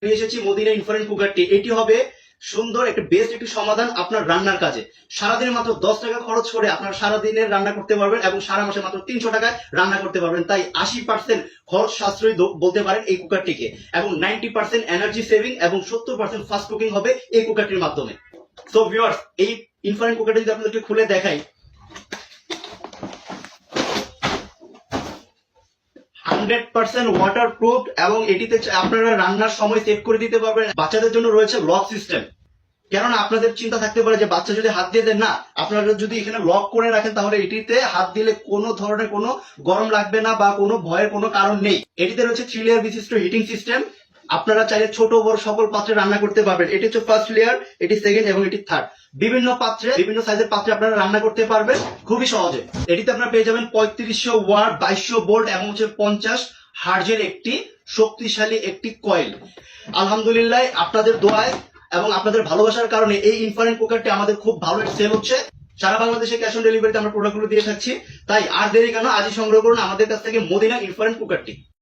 নিয়ে এসেছি Medina infrared কুকারটি। এটি হবে সুন্দর একটা বেস্ট একটি সমাধান আপনার রান্নার কাজে। সারাদিনে মাত্র 10 টাকা খরচ করে আপনার সারাদিনের রান্না করতে পারবেন এবং সারা মাসে মাত্র 300 টাকায় রান্না করতে পারবেন। তাই 80% খরচ সাশ্রয়ী বলতে পারেন এই কুকারটিকে, এবং 90% এনার্জি সেভিং এবং 70% ফাস্ট কুকিং হবে এই কুকারটির মাধ্যমে। সো ভিউয়ার্স, এই ইনফ্রারেড কুকারটি যদি আপনাদেরকে খুলে দেখাই, 100% ওয়াটারপ্রুফ, এবং এটিতে আপনারা রান্নার সময় সেভ করে দিতে পারবেন। বাচ্চাদের জন্য রয়েছে লক সিস্টেম, কেননা আপনাদের চিন্তা থাকতে পারে যে বাচ্চা যদি হাত দিয়ে দেন, না, আপনারা যদি এখানে লক করে রাখেন তাহলে এটিতে হাত দিলে কোনো ধরনের কোনো গরম লাগবে না বা কোনো ভয়ের কোনো কারণ নেই। এটিতে রয়েছে 3 লেয়ার বিশিষ্ট হিটিং সিস্টেম। আপনারা চাইলে ছোট বড় সকল পাত্রে রান্না করতে পারবেন। এটি হচ্ছে ফার্স্ট লেয়ার, এটি সেকেন্ড এবং এটি থার্ড। বিভিন্ন পাত্রে, বিভিন্ন সাইজের পাত্রে আপনারা রান্না করতে পারবেন খুবই সহজে। এটিতে আপনারা পেয়ে যাবেন 3500 ওয়াট 2200 ভোল্ট এবং 50 হার্জের একটি শক্তিশালী একটি কয়েল। আলহামদুলিল্লাহ, আপনাদের দোয়ায় এবং আপনাদের ভালোবাসার কারণে এই ইনফ্রারেড কুকারটি আমাদের খুব ভালো সেল হচ্ছে। সারা বাংলাদেশে ক্যাশ অন ডেলিভারিতে আমরা প্রোডাক্টগুলো দিয়ে থাকছি। তাই আর দেরি কেন, আজই সংগ্রহ করুন আমাদের কাছ থেকে মদিনা ইনফ্রারেড কুকারটি।